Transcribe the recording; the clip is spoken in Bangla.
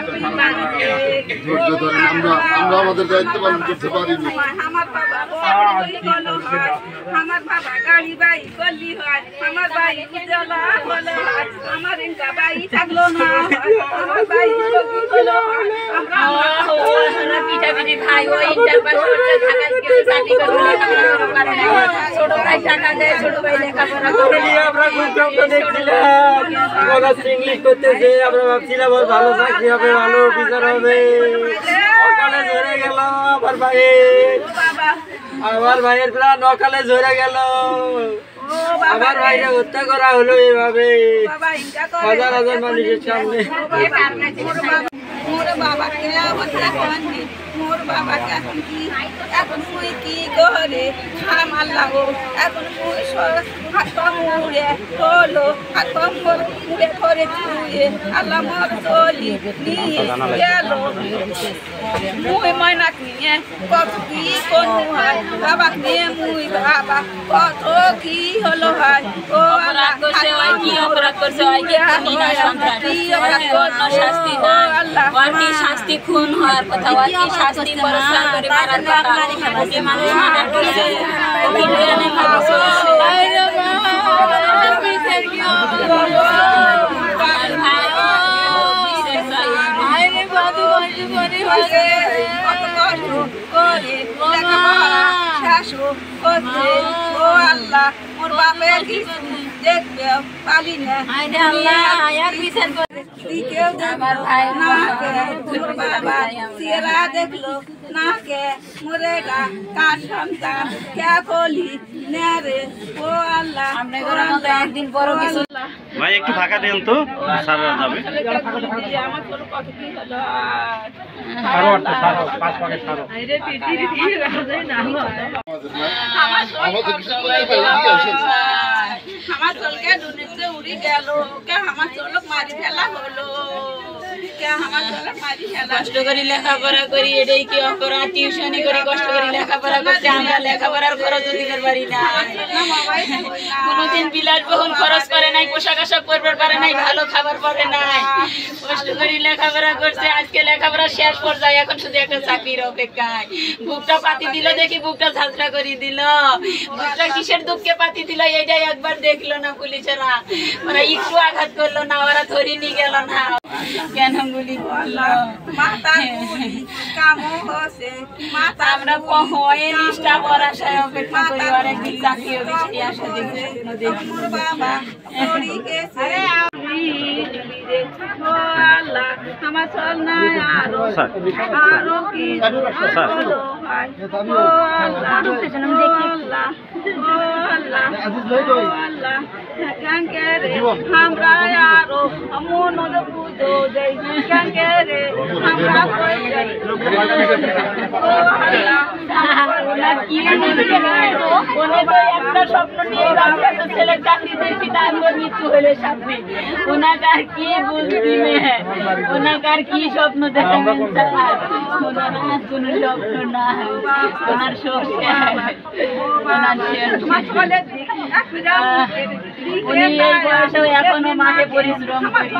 ধৈর্য ধরেন, আমরা আমাদের দায়িত্ব পালন করতে পারিনি। আমার বাবা গাড়ি বাই গলি হয়, আমার ভাই উজালা হলো হয়, আমার ইনকা ভাই থাকলো না, আমার ভাই হলো হয়, আমরা পিঠা পিঠি ভাই ওই ইন্টার পাস করতে ঢাকায় গেছে চাকরি করে ছোট ভাই টাকা দেয়, ছোট ভাই লেখাপড়া করে। আমরা খুব স্বপ্ন দেখছিলাম ওরা ইংলিশ করতেছে, আমরা ভাবছিলাম ওর ভালো চাকরি হবে, ভালো অফিসার হবে। সকালে ধরে গেল আমার ভাইয়ের প্রাণ, অকালে ধরে গেল আমার ভাইকে হত্যা করা হলো এভাবে হাজার হাজার মানুষের সামনে। মোর বাবাকে হত্যা করেনি, মোর বাবাকে এখন মুই কি করে খাম আল্লাহ, এখন মুই হাত মুড়ে হলো, হাত মুড়ে করে ধুয়ে আল্লাহ মোর চলি নিয়ে গেল। মুই ময়নাক নিয়ে কত কি করু হয়, বাবাক নিয়ে মুই বাবা কত কি হলো হয়। ও আল্লাহ কি অপরাধ করছে, শাস্তি আল্লাহ কি শাস্তি খুন হওয়ার কথা, কি শাস্তি বরস্কার করে মারার কথা, যে মানুষ মারা করছে আল্লাহ মোর বাপে কিছু দেখবে পালি না, দেখলো না কে মোরেগা কার সন্তান কে বলি নেরে। ও আল্লাহ একদিন বড় কিছু ভাই একটু ফাঁকা দেন তো, সারা যাবে। আমার কোনো কত কি হলো আমার চলকে দুনিতে উড়ি গেল, কে আমার চলক মারি ফেলা হলো, কে আমার চলক মারি ফেলা। কষ্ট করে লেখাপড়া করি, এটাই কি অপরাধ? টিউশনি করি, কষ্ট করে লেখাপড়া করতে, আমরা লেখাপড়ার খরচ দিতে পারি না। কোনোদিন বিলাসবহুল খরচ করে নাই, পোশাক আশাক পরবার পারে নাই, ভালো খাবার পরে নাই, কষ্ট করে লেখাপড়া করছে। আজকে লেখাপড়া শেষ পর্যায়ে, এখন শুধু একটা চাকরির অপেক্ষায়। বুকটা পাতি দিল, দেখি বুকটা ঝাঁঝরা করে দিল। বুকটা কিসের দুঃখে পাতি দিল এইটাই একবার দেখলো না পুলিশেরা, ওরা একটু আঘাত করলো না, ওরা ধরে নিয়ে গেল না। কেন গুলি করলো? আমরা নিষ্ঠা পড়াশায় অপেক্ষা করি, অনেকদিন চাকরি অফিসে আসা দেখি বাবা আমার চল না আরো আরো কি আমরা আরো মন পুজো দেই রে আমরা একটা স্বপ্ন নিয়ে ছেলের চাকরি দিয়েছি, তার মৃত্যু হলে সামনে ওনাকার কি বুঝবি, ওনাকার কি স্বপ্ন দেখা ওনার কোনো স্বপ্ন না, ওনার উনি এই বয়সে এখনো মাঠে পরিশ্রম করি।